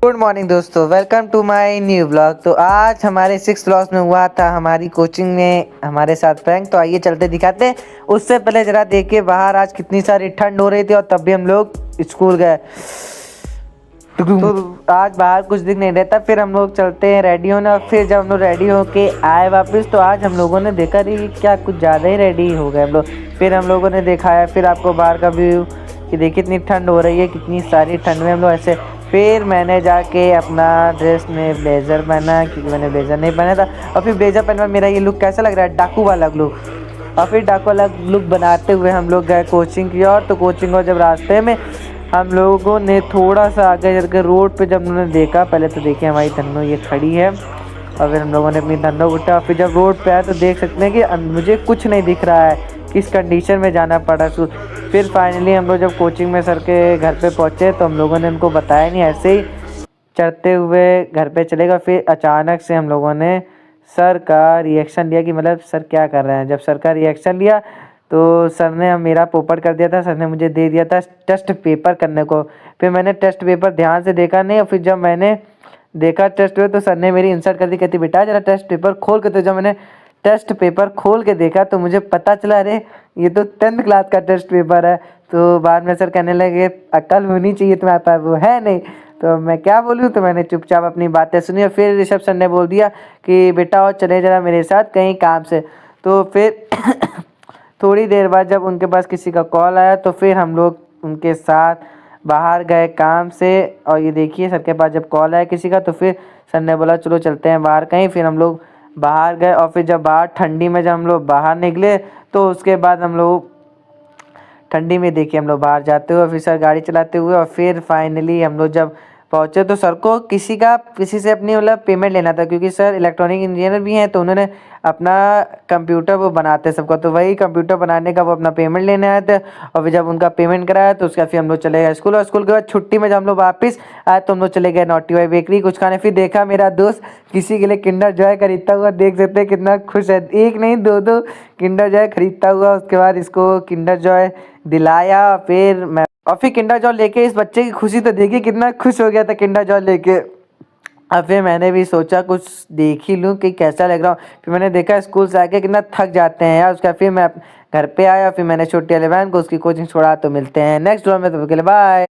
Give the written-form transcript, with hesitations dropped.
Good morning दोस्तों, welcome to my new blog. तो आज हमारे 6th क्लास में हुआ था हमारी कोचिंग में हमारे साथ प्रैंक। तो आइए चलते दिखाते हैं। उससे पहले जरा देखिए बाहर आज कितनी सारी ठंड हो रही थी और तब भी हम लोग स्कूल गए। तो आज बाहर कुछ दिख नहीं रहता। फिर हम लोग चलते हैं रेडी होने। और फिर जब हम लोग रेडी होके आए वापस तो आज हम लोगों ने देखा नहीं क्या कुछ ज़्यादा ही रेडी हो गए हम लोग। फिर हम लोगों ने दिखाया फिर आपको बाहर का व्यू कि देखिए इतनी ठंड हो रही है, कितनी सारी ठंड में हम लोग ऐसे। फिर मैंने जाके अपना ड्रेस में ब्लेज़र पहना क्योंकि मैंने ब्लेज़र नहीं पहना था। और फिर ब्लेज़र पहना मेरा ये लुक कैसा लग रहा है, डाकू वाला लुक। और फिर डाकू वाला लुक बनाते हुए हम लोग गए कोचिंग की ओर। तो कोचिंग और जब रास्ते में हम लोगों ने थोड़ा सा आगे चल के रोड पे जब उन्होंने देखा, पहले तो देखिए हमारी धन्नो ये खड़ी है। और फिर हम लोगों ने अपनी धन्नो उठा। और फिर जब रोड पे आया तो देख सकते हैं कि मुझे कुछ नहीं दिख रहा है, किस कंडीशन में जाना पड़ा। फिर फाइनली हम लोग जब कोचिंग में सर के घर पे पहुँचे तो हम लोगों ने उनको बताया नहीं, ऐसे ही चढ़ते हुए घर पे चलेगा। फिर अचानक से हम लोगों ने सर का रिएक्शन लिया कि मतलब सर क्या कर रहे हैं। जब सर का रिएक्शन लिया तो सर ने मेरा पोपट कर दिया था। सर ने मुझे दे दिया था टेस्ट पेपर करने को। फिर मैंने टेस्ट पेपर ध्यान से देखा नहीं। और फिर जब मैंने देखा टेस्ट पेपर तो सर ने मेरी इंसल्ट कर दी, कहती बेटा जरा टेस्ट पेपर खोल के। तो जब मैंने टेस्ट पेपर खोल के देखा तो मुझे पता चला अरे ये तो 10th क्लास का टेस्ट पेपर है। तो बाद में सर कहने लगे अक्ल होनी चाहिए तुम्हारे पास, वो है नहीं। तो मैं क्या बोलूँ, तो मैंने चुपचाप अपनी बातें सुनी। और फिर ऋषभ सर ने बोल दिया कि बेटा और चले जरा मेरे साथ कहीं काम से। तो फिर थोड़ी देर बाद जब उनके पास किसी का कॉल आया तो फिर हम लोग उनके साथ बाहर गए काम से। और ये देखिए सर के पास जब कॉल आया किसी का तो फिर सर ने बोला चलो चलते हैं बाहर कहीं। फिर हम लोग बाहर गए। और फिर जब बाहर ठंडी में जब हम लोग बाहर निकले तो उसके बाद हम लोग ठंडी में देखिए हम लोग बाहर जाते हुए, फिर सर गाड़ी चलाते हुए। और फिर फाइनली हम लोग जब पहुँचे तो सर को किसी से अपनी मतलब पेमेंट लेना था, क्योंकि सर इलेक्ट्रॉनिक इंजीनियर भी हैं। तो उन्होंने अपना कंप्यूटर वो बनाते सबका, तो वही कंप्यूटर बनाने का वो अपना पेमेंट लेने आए थे। और फिर जब उनका पेमेंट कराया तो उसका फिर हम लोग चले गए स्कूल। और स्कूल के बाद छुट्टी में जब हम लोग वापस आए तो हम लोग चले गए नॉटी वाई बेकरी कुछ खाने। फिर देखा मेरा दोस्त किसी के लिए किंडर जॉय खरीदता हुआ, देख सकते हैं कितना खुश है, एक नहीं दो किंडर जॉय खरीदता हुआ। उसके बाद इसको किंडर जॉय दिलाया। फिर किंडर जॉय लेके इस बच्चे की खुशी तो देखिए कितना खुश हो गया था किंडर जॉय लेके। अब फिर मैंने भी सोचा कुछ देख ही लूँ कि कैसा लग रहा हूँ। फिर मैंने देखा स्कूल से आके कितना थक जाते हैं यार। उसका फिर मैं घर पे आया। फिर मैंने छोटी वाले बहन को उसकी कोचिंग छोड़ा। तो मिलते हैं नेक्स्ट व्लॉग में, तो बाय।